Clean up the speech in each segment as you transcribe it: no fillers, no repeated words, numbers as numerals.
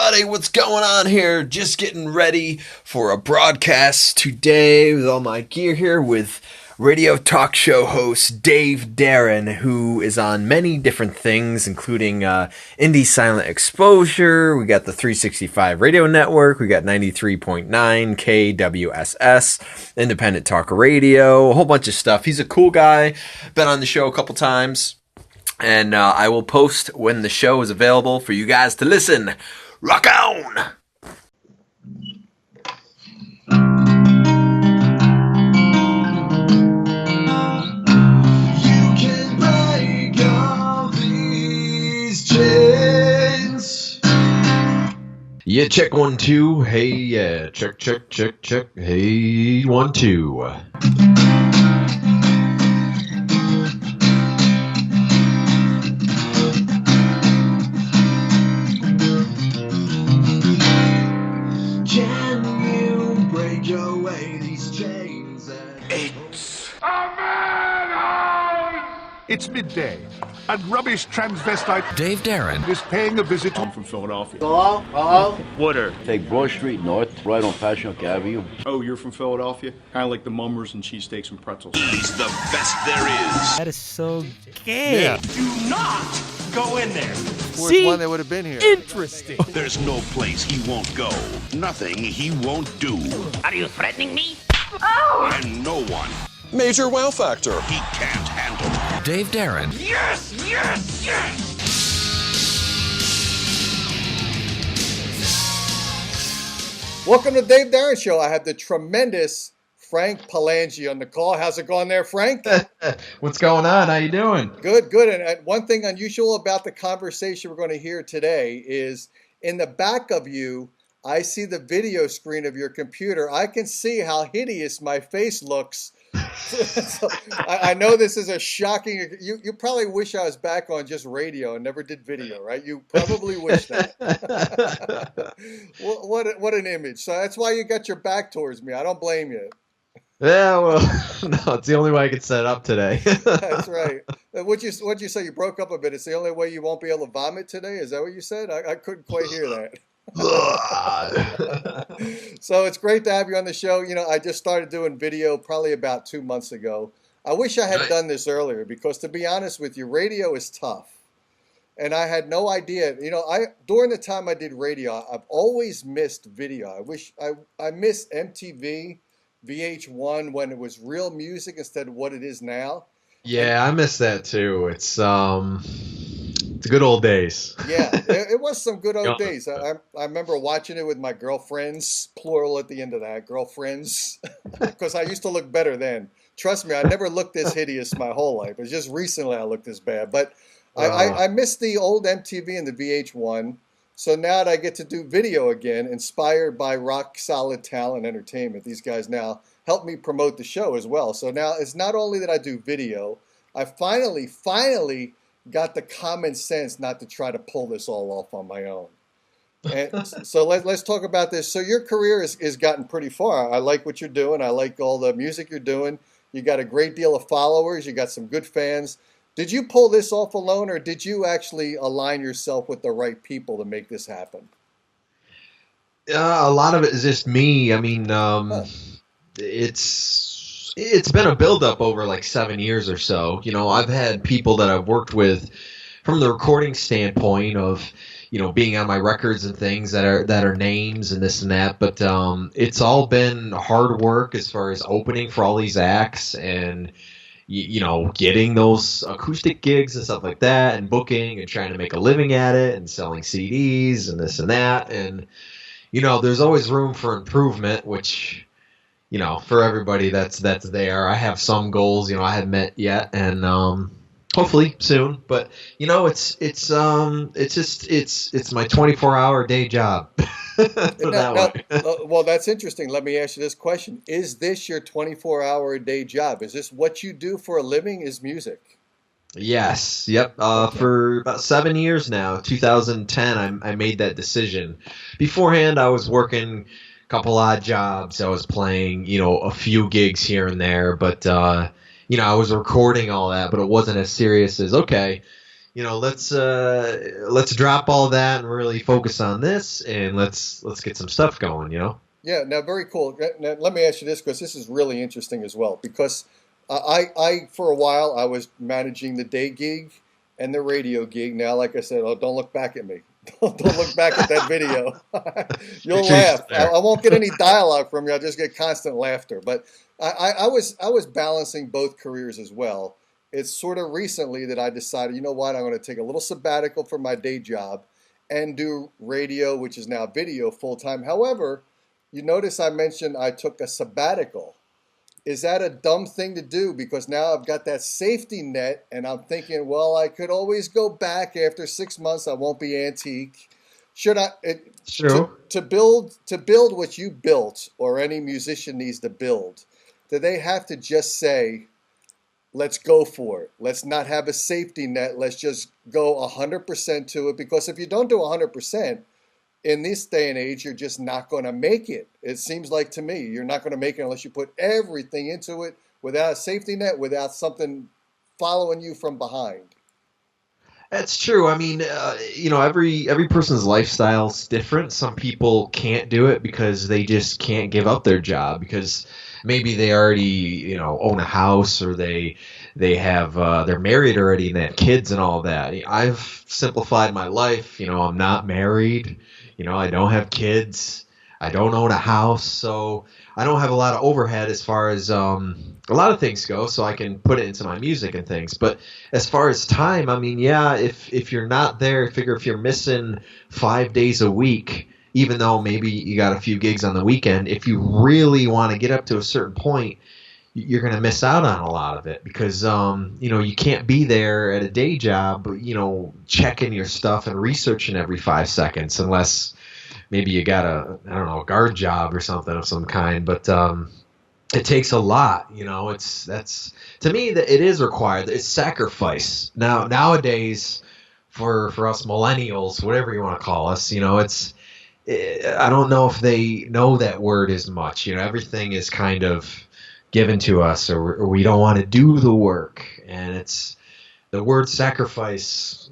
everybody, what's going on here? Just getting ready for a broadcast today with all my gear here with radio talk show host Dave Darren, who is on many different things, including Indie Silent Exposure. We got the 365 Radio Network. We got 93.9 KWSS, Independent Talk Radio, a whole bunch of stuff. He's a cool guy. Been on the show a couple times. And I will post when the show is available for you guys to listen. Rock on! You can break all these chains. Yeah, check 1 2. Hey, yeah, check. Hey, 1 2. It's midday, and rubbish transvestite Dave Darren is paying a visit. I'm from Philadelphia. Hello? Water. Take Broad Street North, right on Passyunk Avenue. Oh, you're from Philadelphia? Kind of like the mummers and cheesesteaks and pretzels. He's the best there is. That is so gay. Yeah. Do not go in there. See? One that would have been here. Interesting. There's no place he won't go. Nothing he won't do. Are you threatening me? Oh! And no one Major wow factor. he can't handle. Dave Darren. Yes! Yes! Yes! Welcome to Dave Darren Show. I have the tremendous Frank Palangi on the call. How's it going there, Frank? What's going on? How you doing? Good, good. And one thing unusual about the conversation we're going to hear today is in the back of you, I see the video screen of your computer. I can see how hideous my face looks. So I know this is a shocking. You probably wish I was back on just radio and never did video, right? You probably wish that. What an image. So that's why you got your back towards me. I don't blame you. Yeah, well, no, it's the only way I could set it up today. That's right. What'd you say? You broke up a bit. It's the only way you won't be able to vomit today? Is that what you said? I couldn't quite hear that. So it's great to have you on the show. You know, I just started doing video probably about 2 months ago. I wish I had done this earlier because, to be honest with you, radio is tough. And I had no idea. You know, during the time I did radio, I've always missed video. I miss MTV, VH1 when it was real music instead of what it is now. Yeah, I miss that too. It's the good old days. Yeah, it was some good old days. I remember watching it with my girlfriends, plural at the end of that, girlfriends, because I used to look better then. Trust me, I never looked this hideous my whole life. It's just recently I looked this bad. But I miss the old MTV and the VH1. So now that I get to do video again, inspired by Rock Solid Talent Entertainment, these guys now help me promote the show as well. So now it's not only that I do video, I finally got the common sense not to try to pull this all off on my own. And so let's talk about this. So your career is gotten pretty far. I like what you're doing. I like all the music you're doing. You got a great deal of followers. You got some good fans. Did you pull this off alone, or did you actually align yourself with the right people to make this happen? A lot of it is just me. I mean, it's been a buildup over like 7 years or so. You know, I've had people that I've worked with from the recording standpoint of, you know, being on my records and things that are names and this and that. But it's all been hard work as far as opening for all these acts and, you know, getting those acoustic gigs and stuff like that and booking and trying to make a living at it and selling CDs and this and that. And, you know, there's always room for improvement, which, you know, for everybody that's there. I have some goals, you know, I haven't met yet, and hopefully soon. But you know, it's my 24-hour day job. Well, that's interesting. Let me ask you this question: is this your 24-hour day job? Is this what you do for a living? Is music? Yes. Yep. For about 7 years now, 2010, I made that decision. Beforehand, I was working a couple odd jobs. I was playing, you know, a few gigs here and there, but you know, I was recording all that, but it wasn't as serious as, okay, let's drop all that and really focus on this, and let's get some stuff going. Yeah, now very cool. Now, let me ask you this because this is really interesting as well. Because I for a while I was managing the day gig and the radio gig. Now, like I said, oh, don't look back at me. Don't look back at that video. You'll laugh. I won't get any dialogue from you. I'll just get constant laughter. But I was balancing both careers as well. It's sort of recently that I decided, you know what, I'm going to take a little sabbatical from my day job and do radio, which is now video full time. However, you notice I mentioned I took a sabbatical. Is that a dumb thing to do? Because now I've got that safety net, and I'm thinking, well, I could always go back after 6 months. I won't be antique. Should I? True. To build what you built, or any musician needs to build, do they have to just say, let's go for it? Let's not have a safety net. Let's just go 100% to it. Because if you don't do 100%, in this day and age, you're just not going to make it. It seems like to me, you're not going to make it unless you put everything into it without a safety net, without something following you from behind. That's true. I mean, every person's lifestyle's different. Some people can't do it because they just can't give up their job because maybe they already, own a house, or they have they're married already and they have kids and all that. I've simplified my life. I'm not married. I don't have kids. I don't own a house, so I don't have a lot of overhead as far as a lot of things go, so I can put it into my music and things. But as far as time, I mean, yeah, if you're not there, figure if you're missing 5 days a week, even though maybe you got a few gigs on the weekend, if you really want to get up to a certain point, you're going to miss out on a lot of it because, you can't be there at a day job, checking your stuff and researching every 5 seconds unless maybe you got a guard job or something of some kind. But it takes a lot, that's to me that it is required. It's sacrifice. Nowadays for us millennials, whatever you want to call us, I don't know if they know that word as much. Everything is kind of given to us, or we don't want to do the work, and it's the word sacrifice.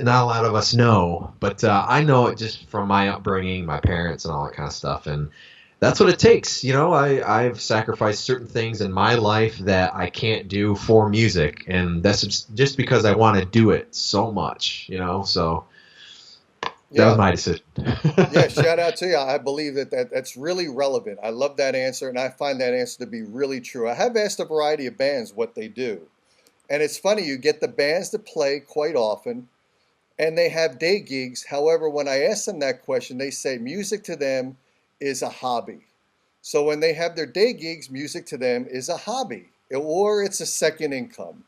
Not a lot of us know, but I know it just from my upbringing, my parents, and all that kind of stuff, and that's what it takes. I've sacrificed certain things in my life that I can't do for music, and that's just because I want to do it so much. So that was my decision. Yeah, shout out to you. I believe that's really relevant. I love that answer, and I find that answer to be really true. I have asked a variety of bands what they do, and it's funny, you get the bands to play quite often, and they have day gigs. However, when I ask them that question, they say music to them is a hobby. So when they have their day gigs, music to them is a hobby, or it's a second income.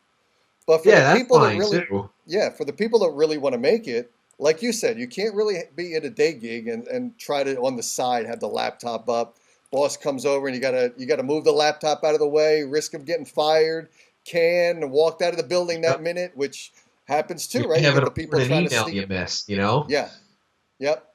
But for the people that really, for the people that really want to make it, like you said, you can't really be at a day gig and try to on the side have the laptop up. Boss comes over and you gotta move the laptop out of the way, risk of getting fired, walked out of the building that minute, which happens too, right? You get the people trying to email sneak. you missed, Yeah. Yep.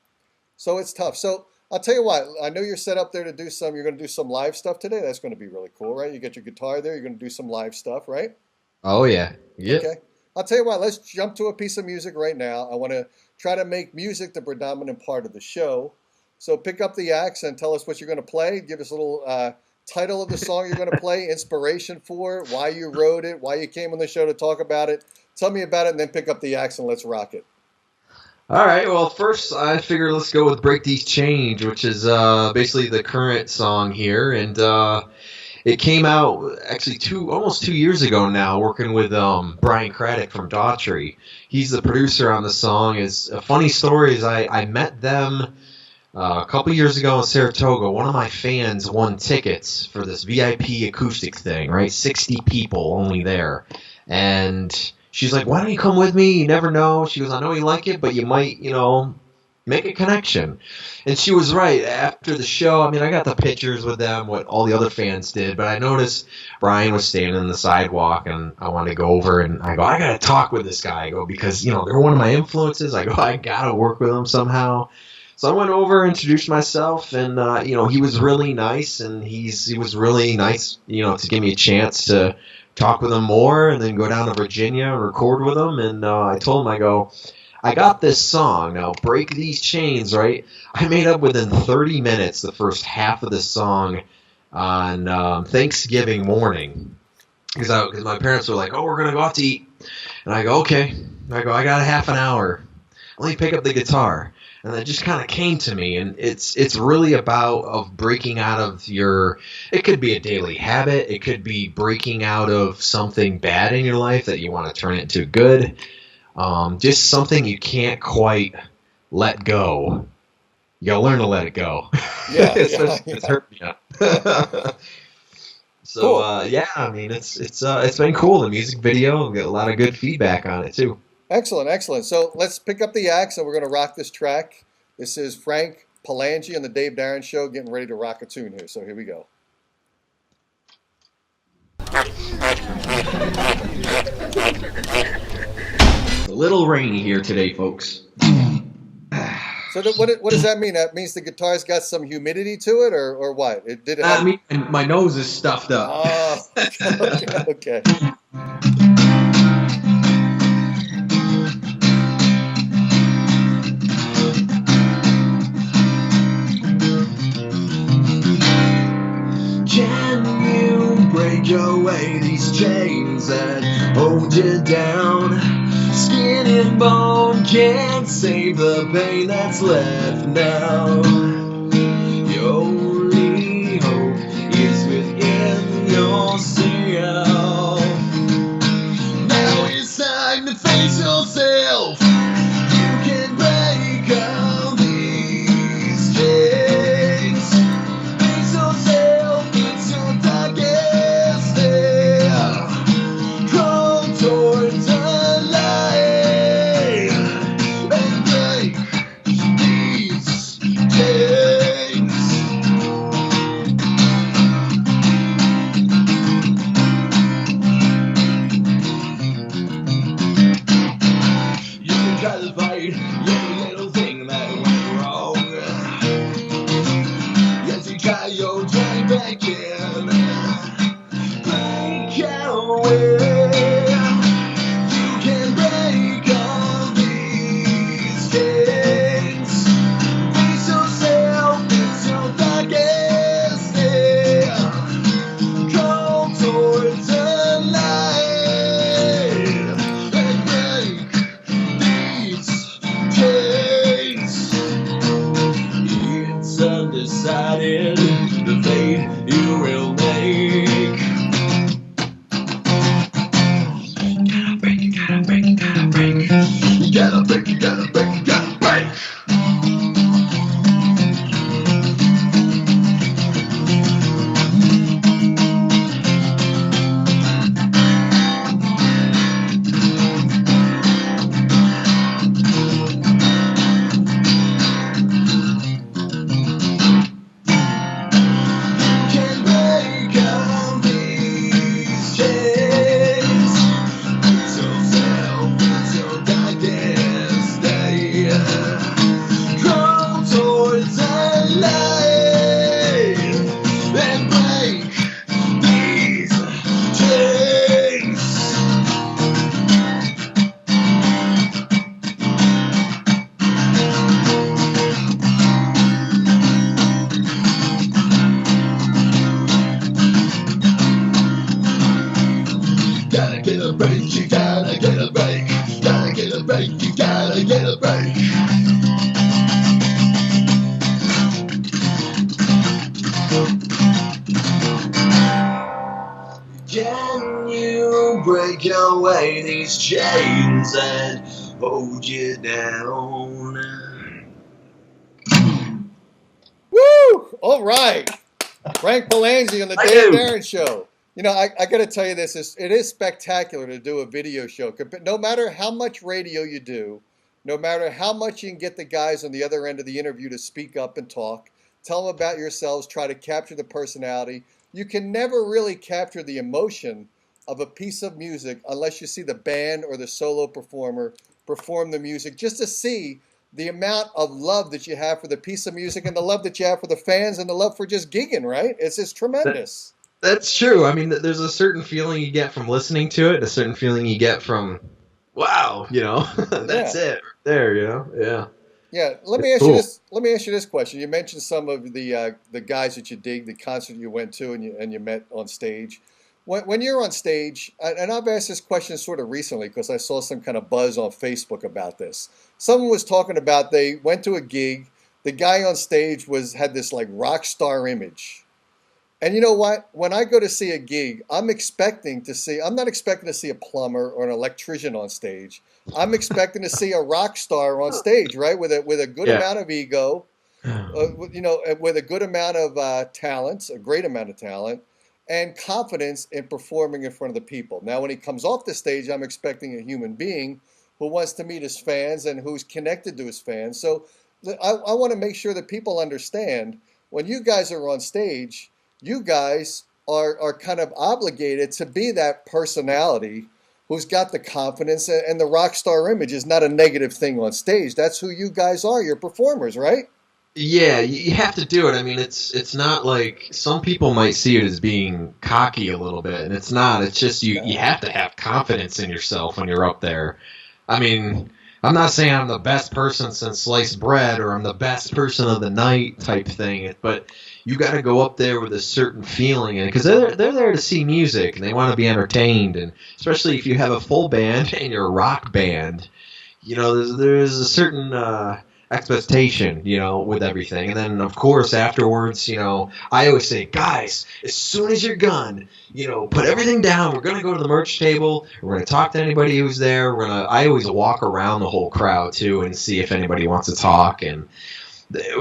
So it's tough. So I'll tell you what, I know you're set up there to do you're going to do some live stuff today. That's going to be really cool, right? You get your guitar there. You're going to do some live stuff, right? Oh, yeah. Yep. Okay. I'll tell you what, let's jump to a piece of music right now. I want to try to make music the predominant part of the show. So pick up the axe and tell us what you're going to play. Give us a little title of the song you're going to play, inspiration for it, why you wrote it, why you came on the show to talk about it. Tell me about it, and then pick up the axe and let's rock it. All right. Well, first I figured let's go with "Break These Chains," which is basically the current song here, and it came out actually almost 2 years ago now. Working with Brian Craddock from Daughtry, he's the producer on the song. Is a funny story is I met them a couple years ago in Saratoga. One of my fans won tickets for this VIP acoustic thing, right? 60 people only there, and she's like, "Why don't you come with me? You never know." She goes, "I know you like it, but you might, make a connection." And she was right. After the show, I mean, I got the pictures with them, what all the other fans did, but I noticed Brian was standing on the sidewalk, and I wanted to go over, and I go, "I got to talk with this guy." I go, because, they're one of my influences. I go, "I got to work with them somehow." So I went over, introduced myself, and, he was really nice, and he was really nice, to give me a chance to talk with them more, and then go down to Virginia and record with them. And I told him, I go, I got this song now, "Break These Chains," right? I made up within 30 minutes the first half of the song on Thanksgiving morning, because my parents were like, "Oh, we're gonna go out to eat," and I go, "Okay." I go, "I got a half an hour. Let me pick up the guitar." And that just kind of came to me, and it's really about of breaking out of your. It could be a daily habit. It could be breaking out of something bad in your life that you want to turn it into good. Just something you can't quite let go. You gotta learn to let it go. Yeah, Especially if it's hurt you. So Cool. yeah, I mean it's been cool. The music video, we got a lot of good feedback on it too. Excellent, excellent. So let's pick up the axe, and we're going to rock this track. This is Frank Palangi on the Dave Darren Show, getting ready to rock a tune here. So here we go. It's a little rainy here today, folks. So what does that mean? That means the guitar's got some humidity to it, or what? It did it I have... mean, my nose is stuffed up. Oh, okay. Can you break away these chains that hold you down? Skin and bone can't save the pain that's left now. Your only hope is within yourself. Now it's time to face yourself. You can break all these chains. Face yourself, it's your darkest day. Crawl towards the light and break these chains. You can try to fight every little thing that went wrong. Yes, you try your drive back in. Break away. You can break all these chains. Face yourself, it's your darkest day. Crawl towards the light and break these chains. It's undecided the fate you will make. Gotta break, you gotta break, you gotta break. You gotta break, you gotta break, you gotta break. Can break all these chains. It's yourself, it's your darkest day. Crawl towards the light and break these chains. Gotta get a break, you gotta get a break. Gotta get a break, you gotta get a break. Can you break away these chains that hold you down? Woo! All right. Frank Palangi on the Thank Dave you. Darren Show. You know, I got to tell you this. It is spectacular to do a video show. No matter how much radio you do, no matter how much you can get the guys on the other end of the interview to speak up and talk, tell them about yourselves, try to capture the personality, you can never really capture the emotion of a piece of music unless you see the band or the solo performer perform the music, just to see the amount of love that you have for the piece of music and the love that you have for the fans and the love for just gigging, right? It's just tremendous. That's true. I mean, there's a certain feeling you get from listening to it, a certain feeling you get from, wow, that's Yeah. it right there, Yeah. Yeah, let me It's ask you cool. this. Let me ask you this question. You mentioned some of the guys that you dig, the concert you went to, and you met on stage. When you're on stage, and I've asked this question sort of recently because I saw some kind of buzz on Facebook about this. Someone was talking about they went to a gig. The guy on stage had this like rock star image. And you know what? When I go to see a gig, I'm not expecting to see a plumber or an electrician on stage. I'm expecting to see a rock star on stage, right? With a good Yeah. amount of ego, with a good amount of talent, a great amount of talent, and confidence in performing in front of the people. Now, when he comes off the stage, I'm expecting a human being who wants to meet his fans and who's connected to his fans. So I want to make sure that people understand when you guys are on stage, you guys are kind of obligated to be that personality who's got the confidence, and the rock star image is not a negative thing on stage. That's who you guys are. You're performers, right? Yeah, you have to do it. I mean, it's not like some people might see it as being cocky a little bit, and it's not. It's just you No. have to have confidence in yourself when you're up there. I mean, I'm not saying I'm the best person since sliced bread or I'm the best person of the night type thing, but you got to go up there with a certain feeling, and because they're there to see music and they want to be entertained, and especially if you have a full band and you're a rock band, there's a certain expectation, with everything. And then, of course, afterwards, I always say, guys, as soon as you're done, put everything down. We're going to go to the merch table. We're going to talk to anybody who's there. I always walk around the whole crowd, too, and see if anybody wants to talk. And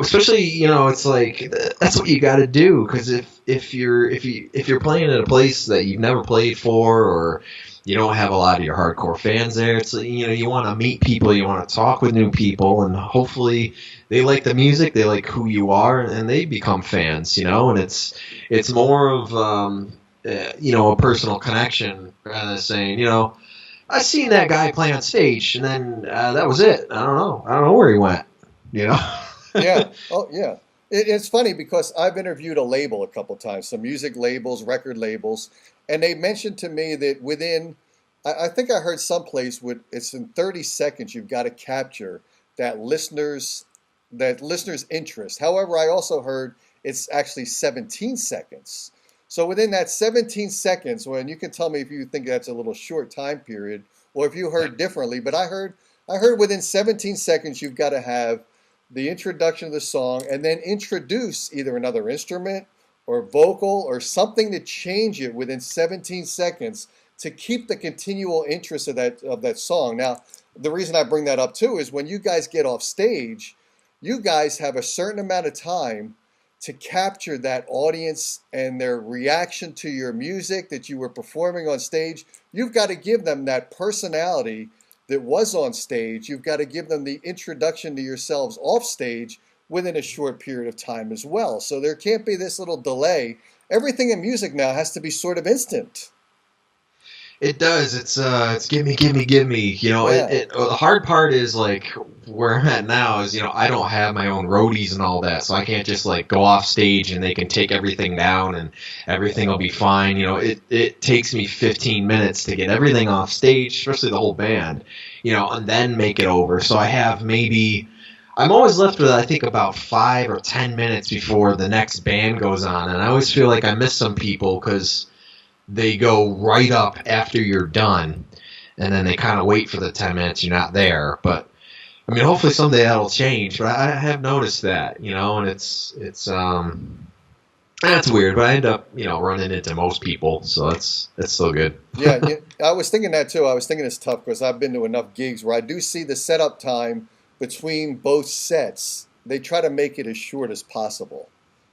especially, it's like, that's what you got to do. Because if you're playing at a place that you've never played for, or you don't have a lot of your hardcore fans there, it's you want to meet people, you want to talk with new people, and hopefully they like the music, they like who you are, and they become fans, and it's more of a personal connection rather than saying, I seen that guy play on stage, and then that was it. I don't know where he went, you know. Yeah. Oh, yeah. It's funny because I've interviewed a label a couple times, some music labels, record labels, and they mentioned to me that I think I heard someplace it's in 30 seconds you've got to capture that listener's interest. However, I also heard it's actually 17 seconds. So within that 17 seconds, when you can tell me if you think that's a little short time period or if you heard differently, but I heard within 17 seconds you've got to have the introduction of the song and then introduce either another instrument or vocal or something to change it within 17 seconds to keep the continual interest of that song. Now, the reason I bring that up too is when you guys get off stage, you guys have a certain amount of time to capture that audience and their reaction to your music that you were performing on stage. You've got to give them that personality that was on stage. You've got to give them the introduction to yourselves off stage within a short period of time as well. So there can't be this little delay. Everything in music now has to be sort of instant. It does. It's give me, give me, give me. Yeah. The hard part is like where I'm at now is I don't have my own roadies and all that, so I can't just like go off stage and they can take everything down and everything will be fine. It takes me 15 minutes to get everything off stage, especially the whole band, and then make it over. So I have I'm always left with I think about 5 or 10 minutes before the next band goes on, and I always feel like I miss some people because they go right up after you're done, and then they kind of wait for the 10 minutes you're not there. But I mean, hopefully someday that'll change. But I have noticed that, and it's that's weird. But I end up running into most people, so that's still good. Yeah, I was thinking that too. I was thinking it's tough because I've been to enough gigs where I do see the setup time between both sets. They try to make it as short as possible.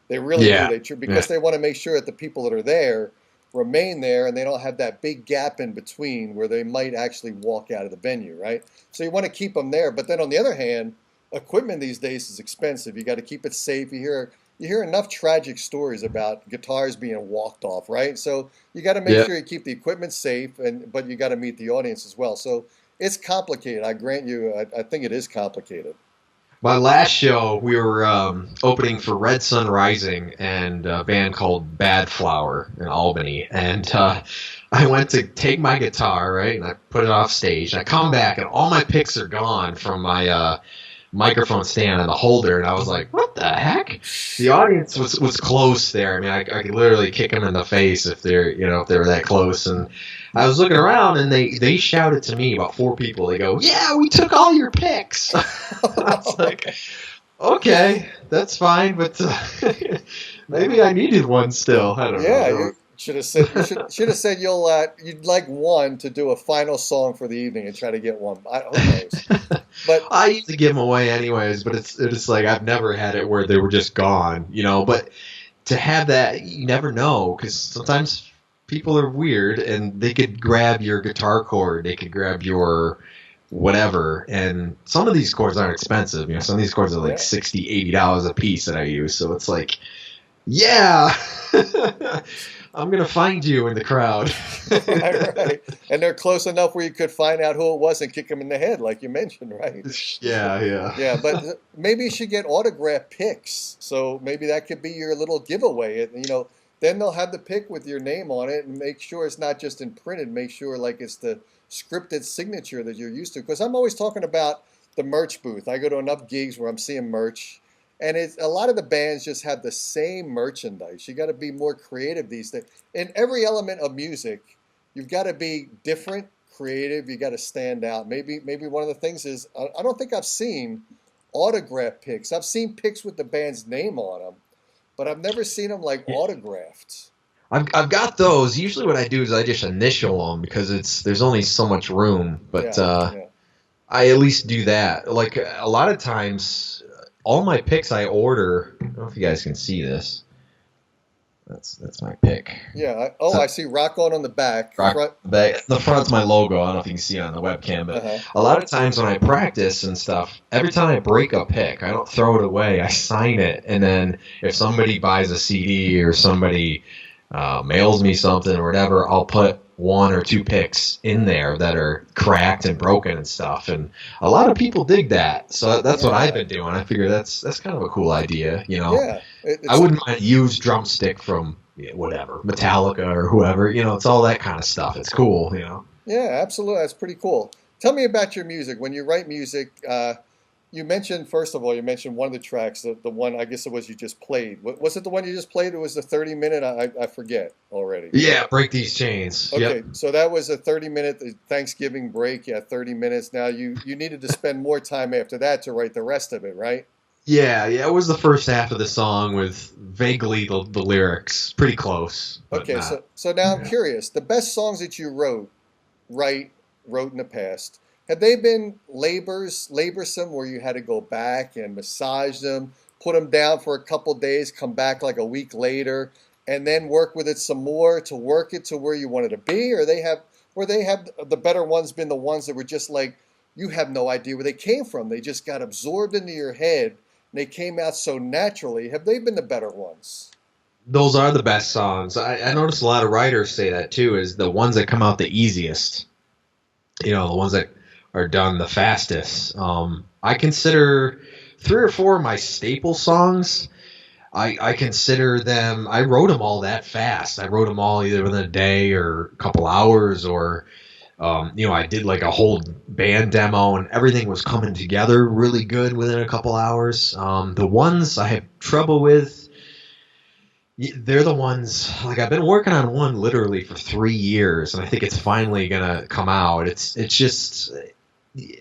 They really do. Because they want to make sure that the people that are there remain there and they don't have that big gap in between where they might actually walk out of the venue, right? So you want to keep them there. But then on the other hand, equipment these days is expensive. You got to keep it safe. You hear enough tragic stories about guitars being walked off, right? So you got to make sure you keep the equipment safe, but you got to meet the audience as well. So it's complicated. I grant you, I think it is complicated. My last show, we were opening for Red Sun Rising and a band called Bad Flower in Albany. And I went to take my guitar, right, and I put it off stage. And I come back, and all my picks are gone from my microphone stand and the holder. And I was like, what the heck? The audience was close there. I mean, I could literally kick them in the face if they're, if they were that close. And I was looking around, and they shouted to me, about 4 people. They go, "Yeah, we took all your picks." I was like, "Okay, that's fine, but maybe I needed one still." I don't know. Yeah, you should have said you'd like one to do a final song for the evening and try to get one. Who knows? But I used to give them away anyways, but it's like I've never had it where they were just gone, But to have that, you never know, because sometimes people are weird, and they could grab your guitar cord, they could grab your whatever, and some of these cords aren't expensive. Some of these cords are like $60, $80 a piece that I use, so it's like, yeah, I'm gonna find you in the crowd. right. And they're close enough where you could find out who it was and kick them in the head, like you mentioned, right? Yeah. Yeah, but maybe you should get autograph picks, so maybe that could be your little giveaway. Then they'll have the pick with your name on it, and make sure it's not just imprinted. Make sure like it's the scripted signature that you're used to. Because I'm always talking about the merch booth. I go to enough gigs where I'm seeing merch, and a lot of the bands just have the same merchandise. You got to be more creative these days. In every element of music, you've got to be different, creative. You got to stand out. Maybe one of the things is I don't think I've seen autograph picks. I've seen picks with the band's name on them, but I've never seen them like autographed. I've got those. Usually what I do is I just initial them because there's only so much room. But I at least do that. Like a lot of times, all my picks I order. I don't know if you guys can see this. That's my pick. Yeah. I see Rock On the back. The front's my logo. I don't know if you can see it on the webcam, but a lot of times when I practice and stuff, every time I break a pick, I don't throw it away. I sign it, and then if somebody buys a CD or somebody mails me something or whatever, I'll put 1 or 2 picks in there that are cracked and broken and stuff. And a lot of people dig that, so that's what I've been doing. I figure that's kind of a cool idea, Yeah. I wouldn't mind a used drumstick from whatever, Metallica or whoever. It's all that kind of stuff. It's cool, Yeah, absolutely. That's pretty cool. Tell me about your music. When you write music, you mentioned, first of all, one of the tracks, the one, I guess it was you just played. Was it the one you just played? It was the 30-minute? I forget already. Yeah, Break These Chains. Okay, Yep. So that was a 30-minute Thanksgiving break. Yeah, 30 minutes. Now you needed to spend more time after that to write the rest of it, right? Yeah, it was the first half of the song with vaguely the lyrics. Pretty close. Okay, so now I'm curious. The best songs that you wrote in the past, have they been laborsome where you had to go back and massage them, put them down for a couple days, come back like a week later, and then work with it some more to work it to where you wanted to be? Or they have the better ones been the ones that were just like, you have no idea where they came from. They just got absorbed into your head, and they came out so naturally. Have they been the better ones? Those are the best songs. I notice a lot of writers say that too, is the ones that come out the easiest. The ones that are done the fastest. I consider 3 or 4 of my staple songs. I consider them. I wrote them all that fast. I wrote them all either within a day or a couple hours, or I did like a whole band demo, and everything was coming together really good within a couple hours. The ones I have trouble with, they're the ones, like I've been working on one literally for 3 years, and I think it's finally gonna come out.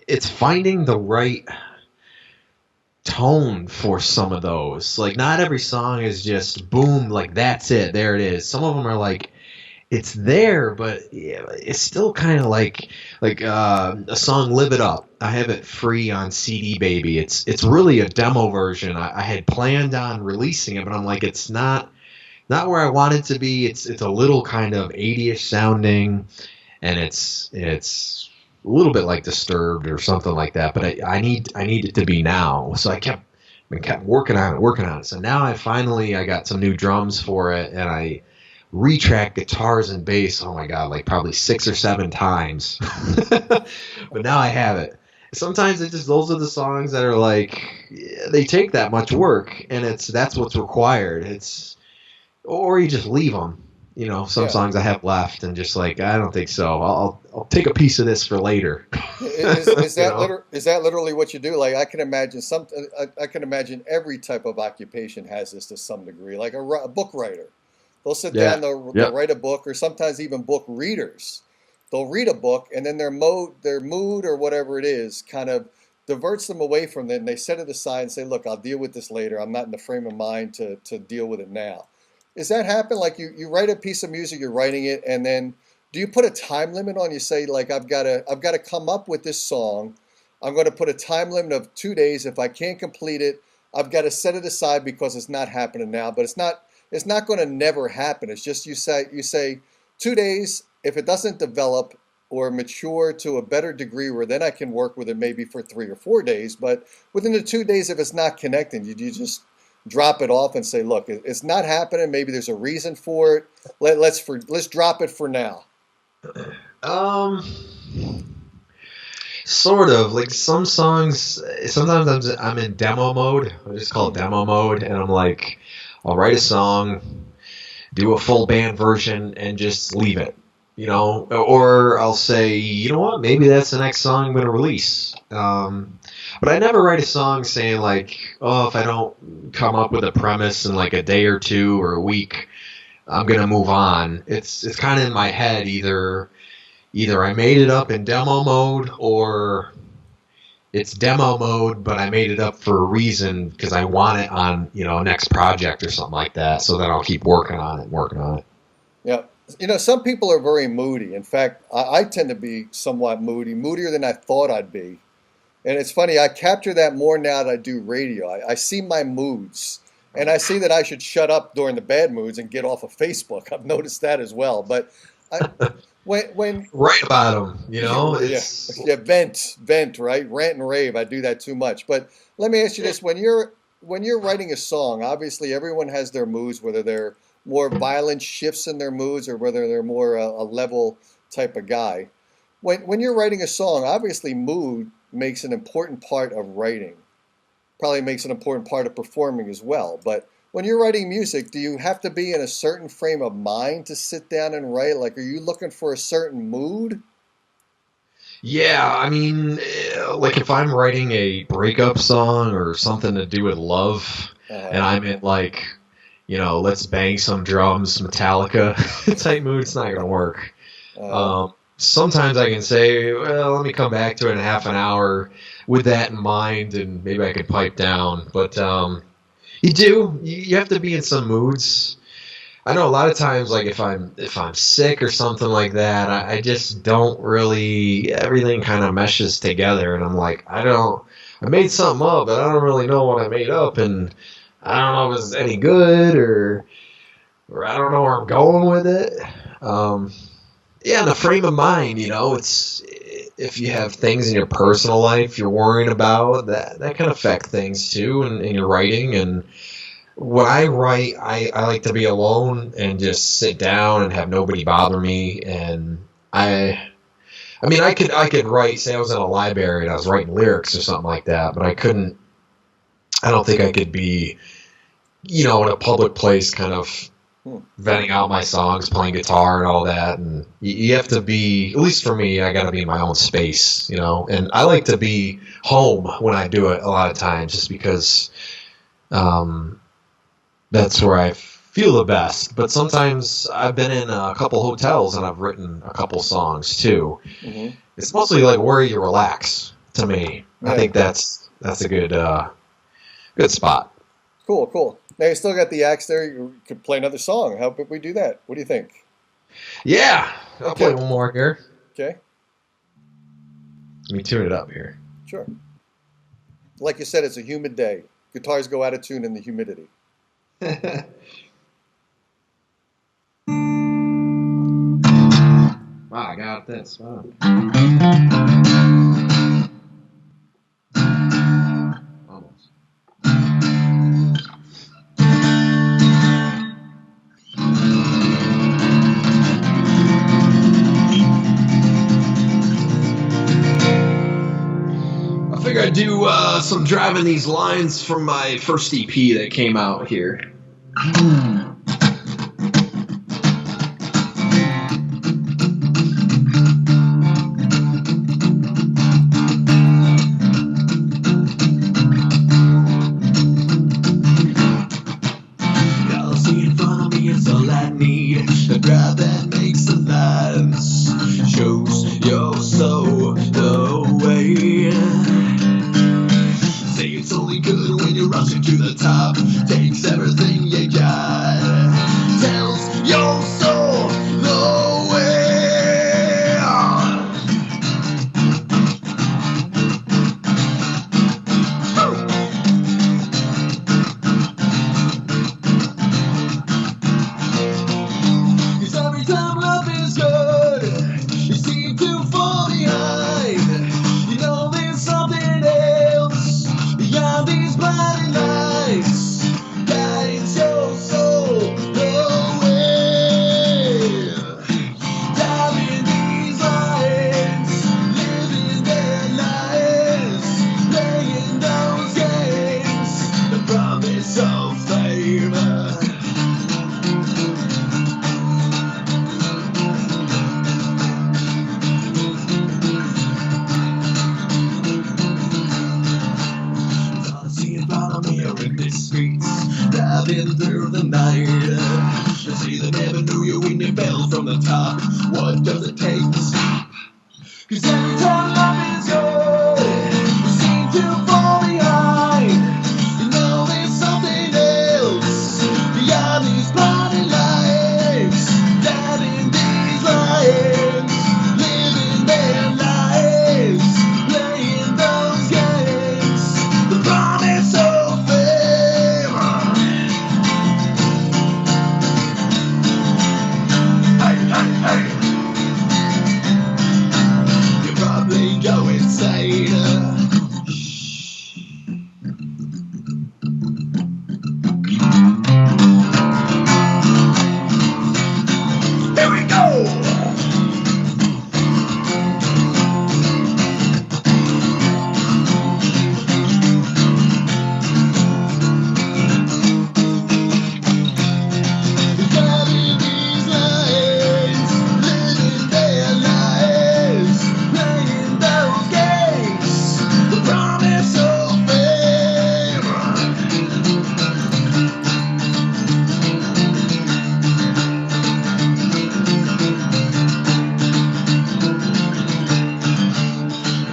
It's finding the right tone for some of those. Like, not every song is just boom, like that's it, there it is. Some of them are like, it's there, but it's still kind of like a song, Live It Up. I have it free on CD Baby. It's really a demo version. I had planned on releasing it, but I'm like, it's not where I want it to be. It's a little kind of 80ish sounding, and it's a little bit like Disturbed or something like that. But I need it to be now. So I kept working on it. So now I got some new drums for it, and I retracked guitars and bass. Oh my God, like probably 6 or 7 times. But now I have it. sometimes it just those are the songs that are like they take that much work, and that's what's required. It's or you just leave them. You know, some Yeah. songs I have left, and just like I don't think so. I'll take a piece of this for later. Is You that know? is that literally what you do? Like I can imagine I can imagine every type of occupation has this to some degree. Like a book writer, they'll sit Yeah. down, they'll Yep. write a book, or sometimes even book readers. They'll read a book, and then their mood or whatever it is, kind of diverts them away from it, and they set it aside and say, "Look, I'll deal with this later. I'm not in the frame of mind to deal with it now." Does that happen? Like you write a piece of music, you're writing it, and then do you put a time limit on? You say like I've got to come up with this song. I'm going to put a time limit of 2 days. If I can't complete it, I've got to set it aside because it's not happening now. But it's not going to never happen. It's just you say 2 days. If it doesn't develop or mature to a better degree, where then I can work with it maybe for 3 or 4 days. But within the 2 days, if it's not connecting, you just drop it off and say, look, it's not happening. Maybe there's a reason for it. Let's drop it for now. Um, sort of like some songs. Sometimes I'm in demo mode. I just call it demo mode, and I'm like, I'll write a song, do a full band version, and just leave it. You know, or I'll say, you know what, maybe that's the next song I'm going to release. But I never write a song saying like, oh, if I don't come up with a premise in like a day or two or a week, I'm gonna move on. It's kind of in my head. Either I made it up in demo mode, or it's demo mode, but I made it up for a reason because I want it on next project or something like that. So then I'll keep working on it. Yeah. Some people are very moody. In fact, I tend to be somewhat moody, moodier than I thought I'd be. And it's funny, I capture that more now that I do radio. I see my moods, and I see that I should shut up during the bad moods and get off of Facebook. I've noticed that as well. But when Write about them, yeah, vent, right? Rant and rave. I do that too much. But let me ask you this: when you're writing a song, obviously everyone has their moods, whether they're more violent shifts in their moods or whether they're more a level type of guy. When you're writing a song, obviously mood makes an important part of writing. Probably makes an important part of performing as well. But when you're writing music, do you have to be in a certain frame of mind to sit down and write? Like, are you looking for a certain mood? Yeah, I mean, like if I'm writing a breakup song or something to do with love, and I'm in like, let's bang some drums, Metallica type mood, it's not going to work. Sometimes I can say, well, let me come back to it in half an hour with that in mind, and maybe I could pipe down. But you have to be in some moods. I know a lot of times, like if I'm sick or something like that, I just don't really. Everything kind of meshes together, and I'm like, I made something up, but I don't really know what I made up, and I don't know if it's any good or I don't know where I'm going with it. Yeah, the frame of mind, it's if you have things in your personal life you're worrying about, that can affect things too in your writing. And when I write, I like to be alone and just sit down and have nobody bother me. And I mean, I could write, say I was in a library and I was writing lyrics or something like that, but I don't think I could be, in a public place kind of venting out my songs, playing guitar and all that. And you have to be, at least for me, I got to be in my own space, and I like to be home when I do it a lot of times, just because that's where I feel the best. But sometimes I've been in a couple hotels and I've written a couple songs too. Mm-hmm. It's mostly like where you relax to me. Yeah. I think that's a good spot. Cool. Now you still got the axe there. You could play another song. How about we do that? What do you think? Yeah, I'll play one more here. Okay. Let me tune it up here. Sure. Like you said, it's a humid day. Guitars go out of tune in the humidity. Wow, I got this. Wow. gonna do some driving these lines from my first EP that came out here. Y'all see in front of me, it's all I need. A drive that makes the lines, shows your soul the way. Say it's only good when you're rushing to the top. Takes everything you got, tells your soul the way. Cause every time love is good, you seem to fall behind. You know there's something else beyond these blinding lights, guiding your soul away. Diving these lines, living their lives, playing those games, the promise of fame. All I see in front of me are empty streets, driving through the night. I see they never knew you when you fell from the top. What does it take to stop? Cause every time love is good, you seem to fall behind. You know there's something else beyond these blinding lights, guiding these lions, living their lives, playing those games, the promise of fame. Hey, hey, hey. You probably go insane. Here we go. Driving these lines, living their lives, playing those games, the promise of fame.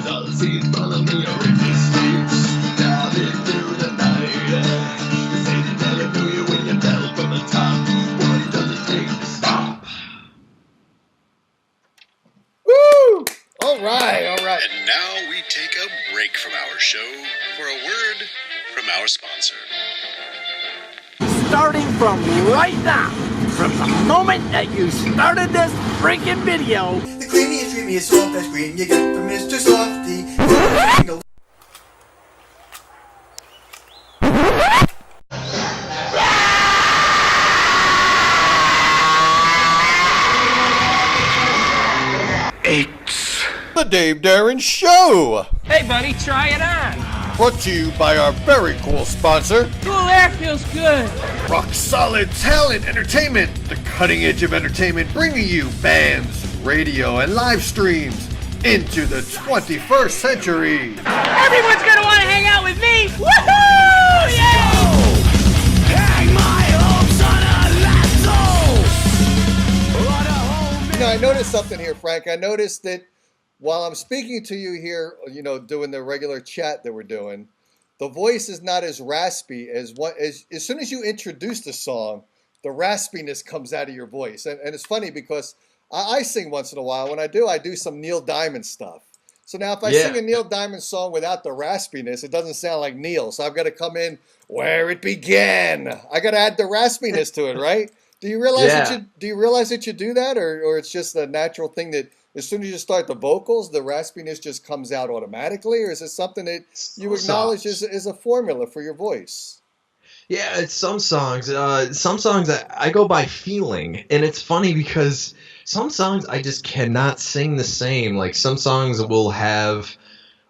All I see in front of me are empty streets, driving through the night. They say they never knew you when you fell from the top. What does it take to stop? Woo! All right, all right. And now we take a break from our show for a word from our sponsor. Starting from right now, from the moment that you started this freaking video. The creamiest, dreamiest, soft ice cream you get from Mr. Softy. It's The Dave Darren Show, Hey, buddy, try it on. brought to you by our very cool sponsor, Cool air feels good. rock solid talent entertainment, the cutting edge of entertainment, bringing you bands, radio, and live streams into the 21st century. Everyone's gonna want to hang out with me. Woohoo! Yeah! Hang my hopes on a lasso. You know, I noticed something here, Frank. I noticed that while I'm speaking to you here, you know, doing the regular chat that we're doing, the voice is not as raspy as as soon as you introduce the song, the raspiness comes out of your voice. And it's funny because I sing once in a while. When I do some Neil Diamond stuff. So now if I sing a Neil Diamond song without the raspiness, it doesn't sound like Neil. So I've got to come in where it began. I got to add the raspiness to it, right? Do you realize that you do that, or it's just a natural thing that as soon as you start the vocals, the raspiness just comes out automatically, or is it something that you acknowledge is a formula for your voice? Yeah, it's some songs. Some songs I go by feeling, and it's funny because some songs I just cannot sing the same. Like some songs will have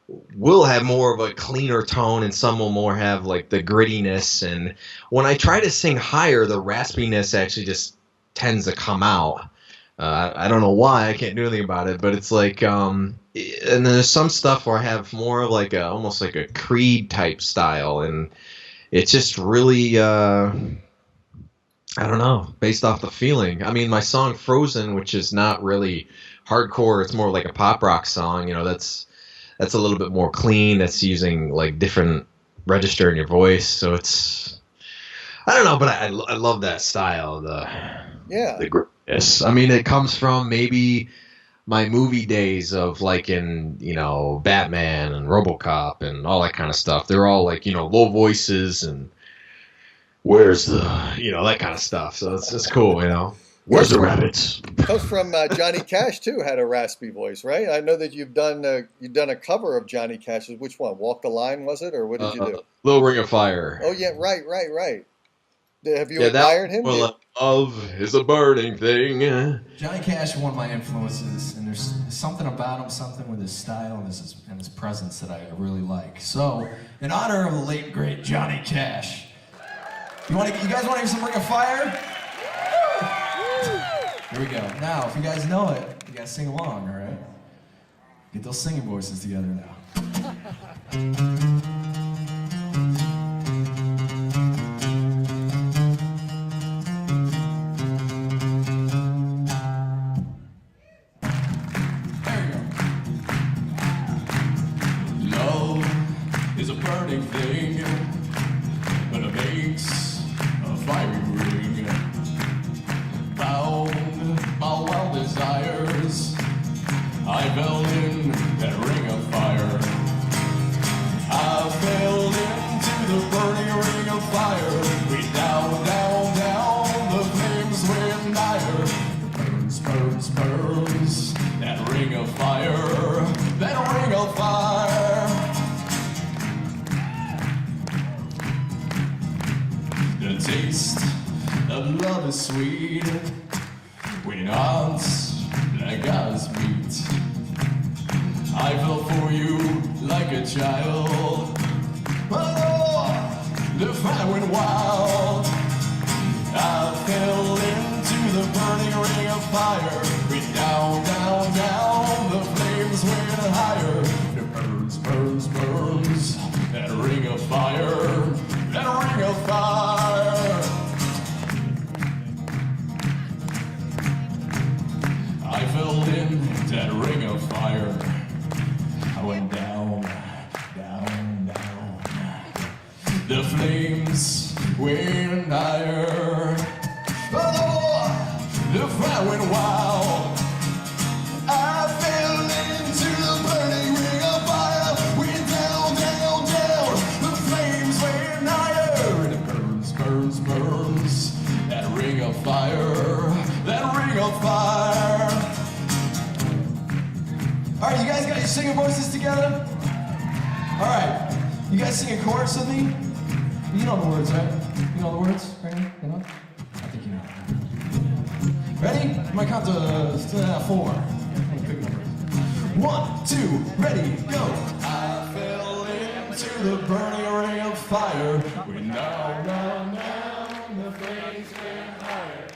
will have more of a cleaner tone, and some will more have like the grittiness. And when I try to sing higher, the raspiness actually just tends to come out. I don't know why. I can't do anything about it, but it's like, and then there's some stuff where I have more of like almost like a Creed type style, and it's just really, I don't know, based off the feeling. I mean, my song Frozen, which is not really hardcore, it's more like a pop rock song. That's a little bit more clean. That's using like different register in your voice, so it's, I don't know, but I love that style. The grittiness. I mean, it comes from maybe my movie days of like in Batman and RoboCop and all that kind of stuff. They're all like low voices and where's the that kind of stuff. So it's cool. Where's the rabbits? Comes from Johnny Cash too. Had a raspy voice, right? I know that you've done a cover of Johnny Cash's. Which one? Walk the Line, was it, or what did you do? Little Ring of Fire. Oh yeah, right. Have you admired him? Love is a burning thing. Johnny Cash is one of my influences, and there's something about him, something with his style and his presence that I really like. So, in honor of the late great Johnny Cash, you guys want to hear some Ring of Fire? Here we go. Now, if you guys know it, you guys sing along, all right? Get those singing voices together now. Thing, but it makes a fiery ring. Bound by wild desires, I fell in that ring of fire. I fell into the burning ring of fire. We down, down, down, the flames went higher. Burns, burns, burns, that ring of fire, that ring of fire. The taste of love is sweet when hearts like ours beat. I fell for you like a child. Oh, the fire went wild. I fell into the burning ring of fire. We down, down, down, the flames went higher. It burns, burns, burns, that ring of fire, that ring of fire. I fell in that ring of fire. I went down, down, down. The flames went higher. Oh, the fire went wild. I fell into the burning ring of fire. Went down, down, down. The flames went higher. And it burns, burns, burns. That ring of fire. That ring of fire. All right, you guys got your singing voices together? All right, you guys sing a chorus with me? You know the words, right? You know the words, right? You know? I think you know. Ready? I'm gonna count to 4. Pick numbers. 1, 2, ready, go. I fell into the burning ring of fire. When down, down, down, the flames went higher.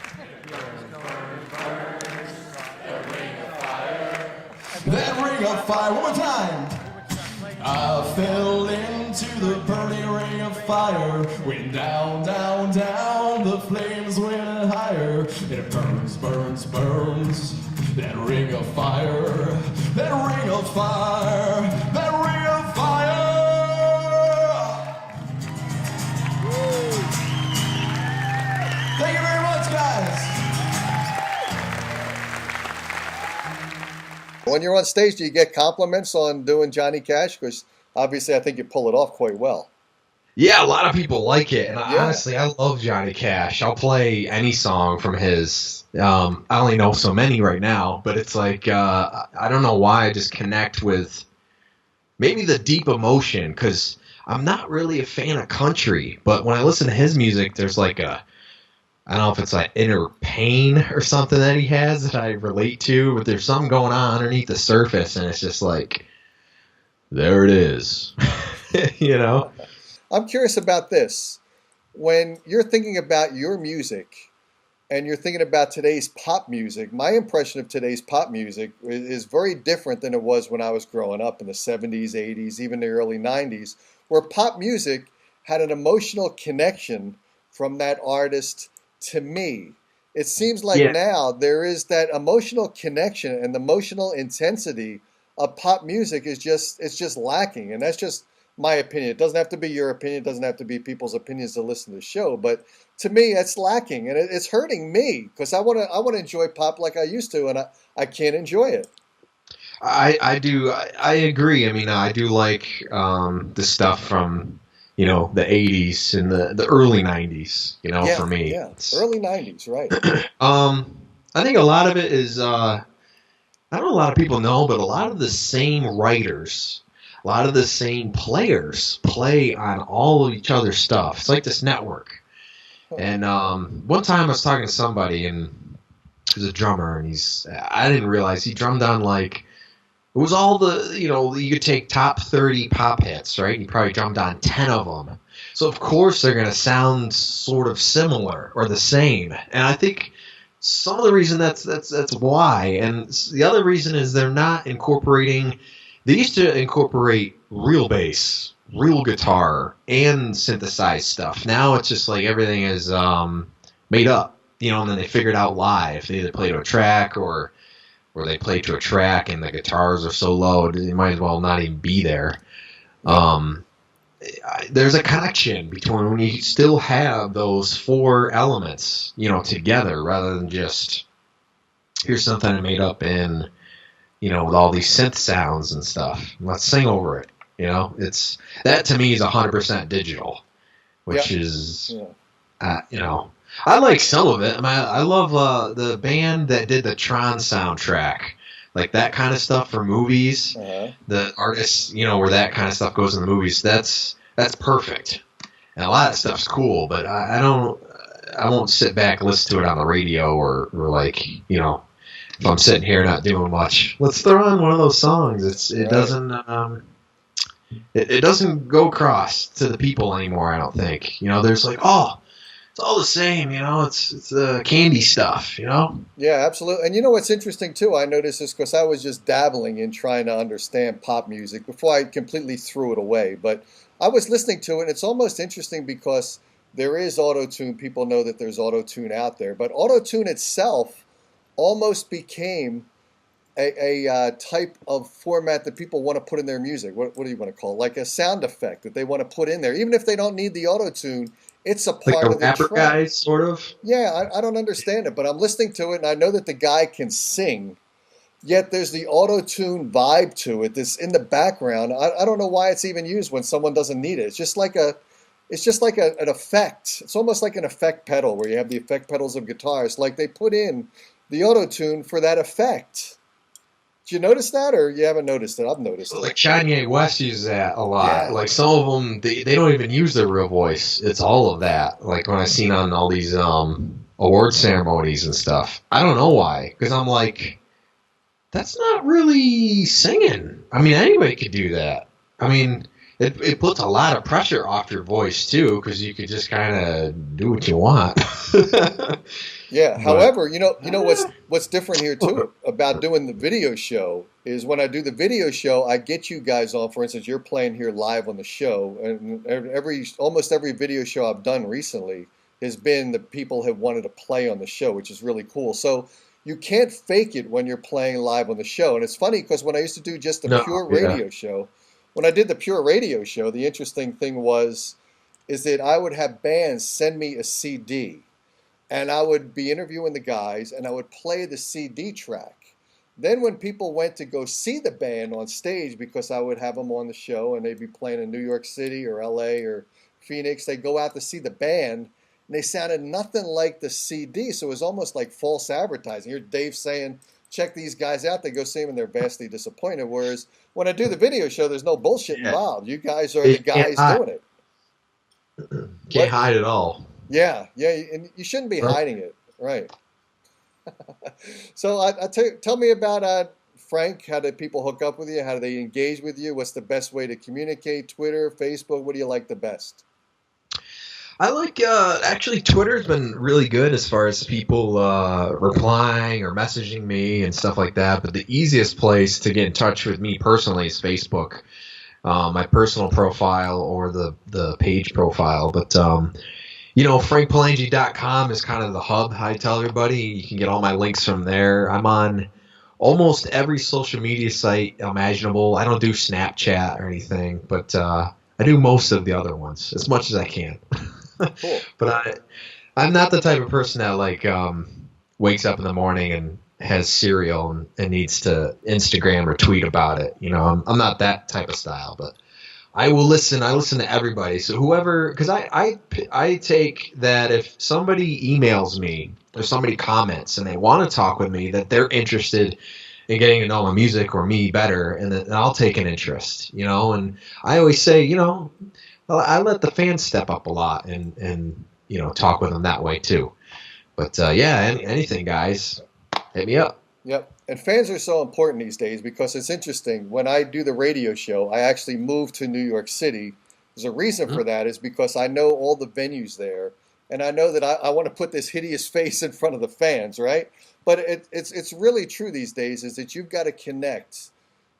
That ring of fire, one more time. I fell into the burning ring of fire. Went down, down, down, the flames went higher. And it burns, burns, burns. That ring of fire, that ring of fire, that ring of fire. Thank you very much, guys. When you're on stage, do you get compliments on doing Johnny Cash? Because obviously I think you pull it off quite well. Yeah, a lot of people like it, and honestly, I love Johnny Cash. I'll play any song from his. I only know so many right now, but it's like I don't know why I just connect with maybe the deep emotion, because I'm not really a fan of country, but when I listen to his music, there's like I don't know if it's like inner pain or something that he has that I relate to, but there's something going on underneath the surface, and it's just like, there it is. You know? I'm curious about this. When you're thinking about your music and you're thinking about today's pop music, my impression of today's pop music is very different than it was when I was growing up in the 70s, 80s, even the early 90s, where pop music had an emotional connection from that artist to me. It seems like now there is that emotional connection, and the emotional intensity of pop music is just lacking, and that's just my opinion. It doesn't have to be your opinion. It doesn't have to be people's opinions to listen to the show. But to me, it's lacking, and it's hurting me because I want to enjoy pop like I used to, and I can't enjoy it. I do. I agree. I mean, I do like the stuff from the 80s and the early 90s. For me, Early 90s, right? I think a lot of it is. I don't know. A lot of people know, but a lot of the same writers, a lot of the same players play on all of each other's stuff. It's like this network. And one time I was talking to somebody, and he was a drummer, and I didn't realize he drummed on it was all you could take top 30 pop hits, right? And you probably drummed on 10 of them. So of course they're going to sound sort of similar or the same. And I think some of the reason that's why. And the other reason is they're not incorporating. They used to incorporate real bass, real guitar, and synthesized stuff. Now it's just like everything is made up, and then they figure it out live. They either play to a track or they play to a track and the guitars are so low, they might as well not even be there. There's a connection between when you still have those four elements, together, rather than just here's something I made up in, with all these synth sounds and stuff. Let's sing over it. It's that to me is 100% digital, which is, I like some of it. I mean, I love the band that did the Tron soundtrack, like that kind of stuff for movies. The artists, where that kind of stuff goes in the movies. That's perfect, and a lot of stuff's cool. But I won't sit back and listen to it on the radio or if I'm sitting here not doing much. Let's throw on one of those songs. It doesn't. It doesn't go across to the people anymore. I don't think. There's it's all the same, it's the candy stuff, Yeah, absolutely. And what's interesting too, I noticed this because I was just dabbling in trying to understand pop music before I completely threw it away. But I was listening to it, and it's almost interesting because there is auto-tune. People know that there's auto-tune out there. But auto-tune itself almost became a type of format that people want to put in their music. What do you want to call it? Like a sound effect that they want to put in there. Even if they don't need the auto-tune, it's a part of the rapper track. Guy, sort of. Yeah, I don't understand it, but I'm listening to it, and I know that the guy can sing, yet there's the auto-tune vibe to it that's in the background. I don't know why it's even used when someone doesn't need it. It's just like an effect. It's almost like an effect pedal where you have the effect pedals of guitars. Like they put in the auto-tune for that effect. Did you notice that, or you haven't noticed it? I've noticed it. Like Kanye West uses that a lot. Yeah. Like some of them, they don't even use their real voice. It's all of that. Like when I seen on all these award ceremonies and stuff. I don't know why, because I'm like, that's not really singing. I mean, anybody could do that. I mean, it puts a lot of pressure off your voice too, because you could just kind of do what you want. Yeah. However, what's different here too about doing the video show is when I do the video show, I get you guys on. For instance, you're playing here live on the show, and almost every video show I've done recently has been that people have wanted to play on the show, which is really cool. So you can't fake it when you're playing live on the show. And it's funny because when I used to do just the pure radio show, when I did the pure radio show, the interesting thing is that I would have bands send me a CD. And I would be interviewing the guys, and I would play the CD track. Then when people went to go see the band on stage, because I would have them on the show, and they'd be playing in New York City or LA or Phoenix, they'd go out to see the band, and they sounded nothing like the CD. So it was almost like false advertising. Here's Dave saying, check these guys out. They go see them, and they're vastly disappointed. Whereas when I do the video show, there's no bullshit involved. You guys are the guys doing it. Can't hide it all. Yeah, and you shouldn't be hiding it, right? So tell me about Frank, how do people hook up with you? How do they engage with you? What's the best way to communicate? Twitter, Facebook? What do you like the best? I like actually Twitter's been really good as far as people replying or messaging me and stuff like that. But the easiest place to get in touch with me personally is Facebook, my personal profile or the page profile. But frankpalangi.com is kind of the hub. I tell everybody you can get all my links from there. I'm on almost every social media site imaginable. I don't do Snapchat or anything, but I do most of the other ones as much as I can. Cool. But I'm not the type of person that wakes up in the morning and has cereal and needs to Instagram or tweet about it. I'm not that type of style, but I will listen. I listen to everybody. So whoever, because I take that if somebody emails me or somebody comments and they want to talk with me, that they're interested in getting to know my music or me better, and then I'll take an interest. And I always say, I let the fans step up a lot and talk with them that way too. But anything, guys, hit me up. Yep. And fans are so important these days because it's interesting. When I do the radio show, I actually moved to New York City. There's a reason for that is because I know all the venues there, and I know that I want to put this hideous face in front of the fans, right? But it's really true these days is that you've got to connect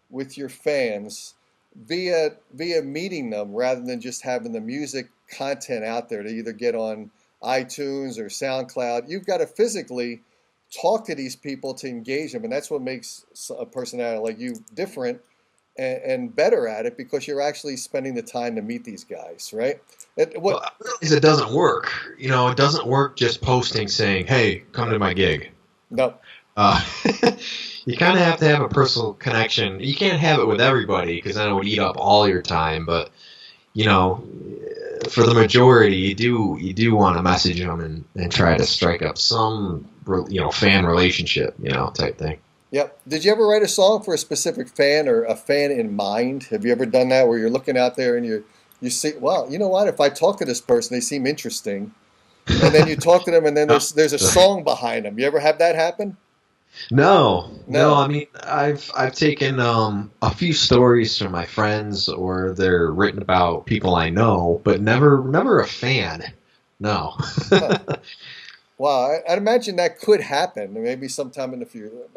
with your fans via meeting them rather than just having the music content out there to either get on iTunes or SoundCloud. You've got to physically talk to these people to engage them, and that's what makes a personality like you different and better at it because you're actually spending the time to meet these guys, right? It doesn't work. It doesn't work just posting saying, "Hey, come to my gig." No. You kind of have to have a personal connection. You can't have it with everybody because then it would eat up all your time. But for the majority, you do want to message them and try to strike up some fan relationship, type thing. Yep. Did you ever write a song for a specific fan or a fan in mind? Have you ever done that where you're looking out there and you see, well, you know what? If I talk to this person, they seem interesting, and then you talk to them, and then there's a song behind them. You ever have that happen? No. I mean, I've taken a few stories from my friends, or they're written about people I know, but never a fan. No. Huh. Wow, I'd imagine that could happen maybe sometime in the future.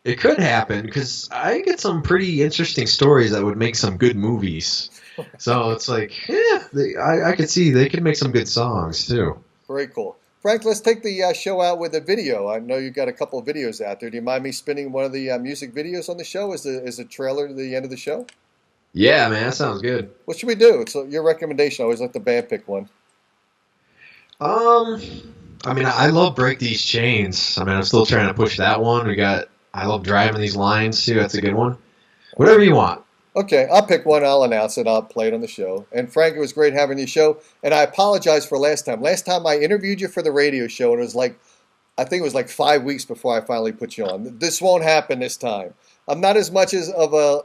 It could happen because I get some pretty interesting stories that would make some good movies. So it's like, I could see they could make some good songs too. Very cool. Frank, let's take the show out with a video. I know you've got a couple of videos out there. Do you mind me spinning one of the music videos on the show as a trailer to the end of the show? Yeah, man, that sounds good. What should we do? So your recommendation. I always let the band pick one. I mean, I love Break These Chains. I mean, I'm still trying to push that one. I love Driving These Lines too. That's a good one. Whatever you want. Okay, I'll pick one. I'll announce it. I'll play it on the show. And Frank, it was great having you show. And I apologize for last time. Last time I interviewed you for the radio show, and I think it was like 5 weeks before I finally put you on. This won't happen this time. I'm not as much of a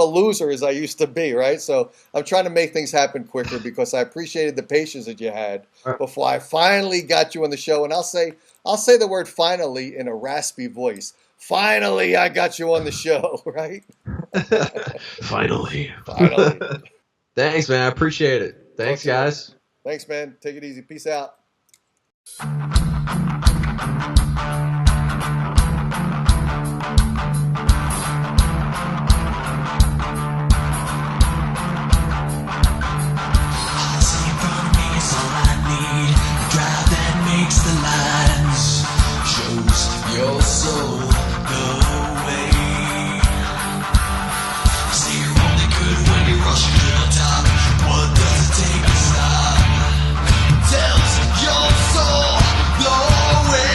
loser as I used to be, right? So I'm trying to make things happen quicker because I appreciated the patience that you had before I finally got you on the show. And I'll say the word "finally" in a raspy voice. Finally, I got you on the show, right? Finally. Finally. Thanks, man. I appreciate it. Thanks, guys. Thanks, man. Take it easy. Peace out. Your soul go away. See, you're only good when you're rushing to the top. What does it take to stop? Tells your soul go away.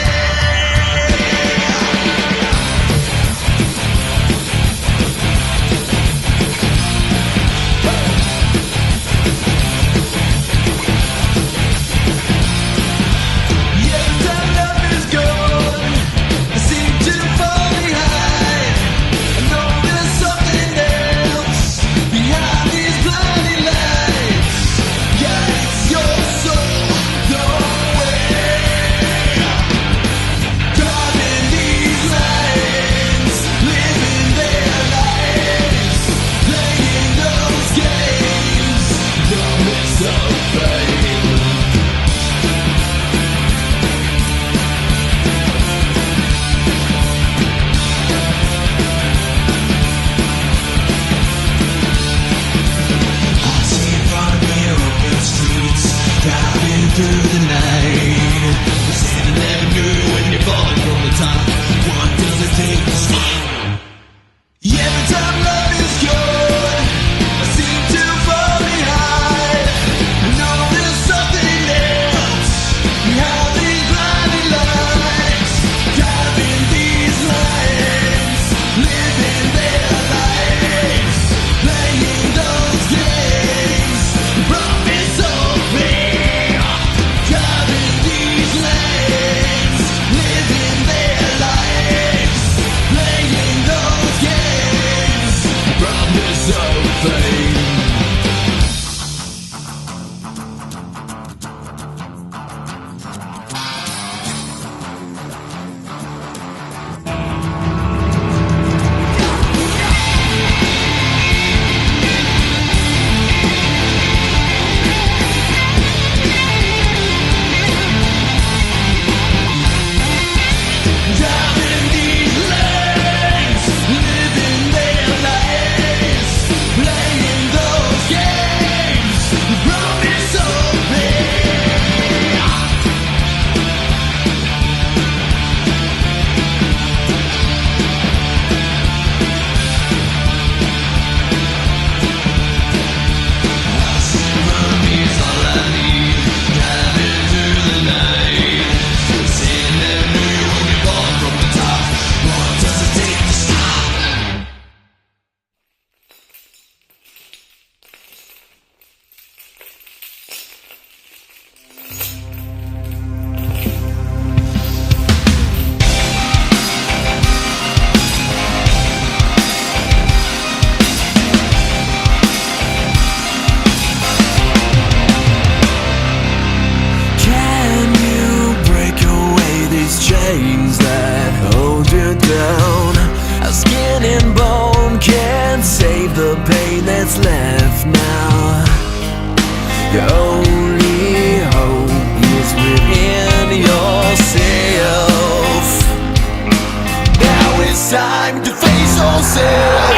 Yeah, that love is gone. I seem to through the night. You say they never knew when you're falling from the top. What does it take to stop? Every time love is good, I seem to fall behind. I know there's something else. We have these blinding lights, driving these lines, living their lives, playing those games, promise of fear. Driving these lanes, living their lives, playing those games, promise of fame. Driving these lanes, living their lives, playing those games, promise of fear. Money's all I need, driving through the night. Saying never knew you when you fall from the top. What does it take to stop? Can you break away these chains that hold you down? A skin and bone can't save the pain that's left now. Your only hope is within yourself. Now it's time to face yourself.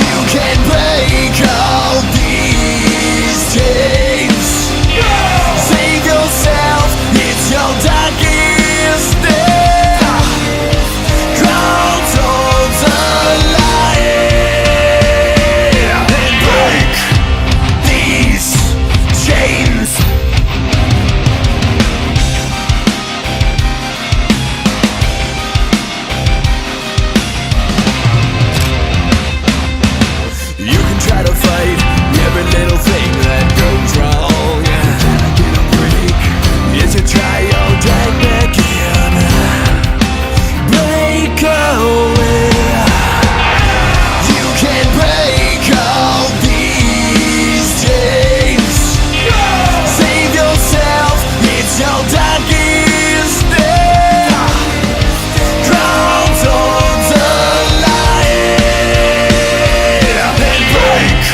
You can break all these chains. Save yourself, it's your darkest day. Crawl towards the light and break these chains. You can try to fight every little thing that goes wrong. Get a break. It's a try or drag back in. Break away. You can break all these chains. Save yourself, it's your darkest day. Crawl towards the light and break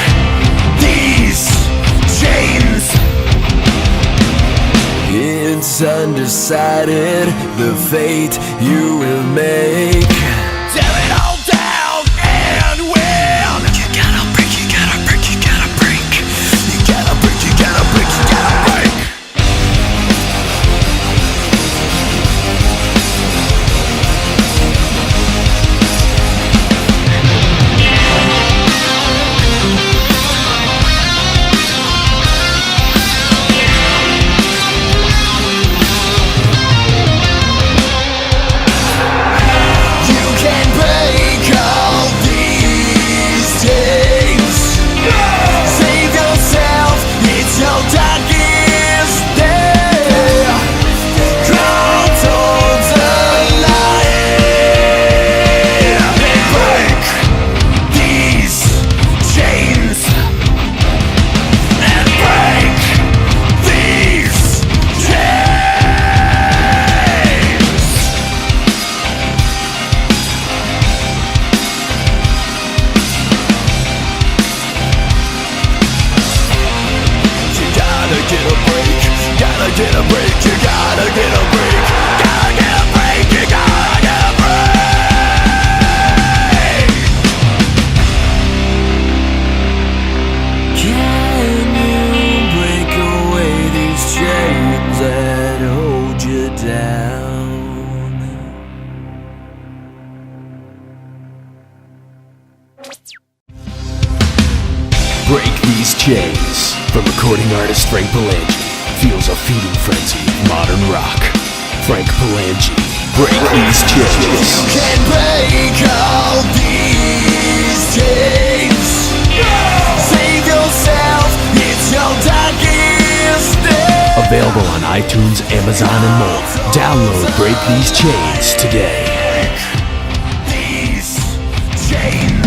these chains. It's undecided the fate you will make. Tear it all down and win. You gotta break, you gotta break, you gotta break. You gotta break, you gotta break, you gotta break. You Chains. From recording artist Frank Palangi, feels a feeding frenzy of modern rock. Frank Palangi, break these chains. You can break all these chains. Save yourself, it's your darkest day. Available on iTunes, Amazon, and more. Download Break These Chains today. These chains.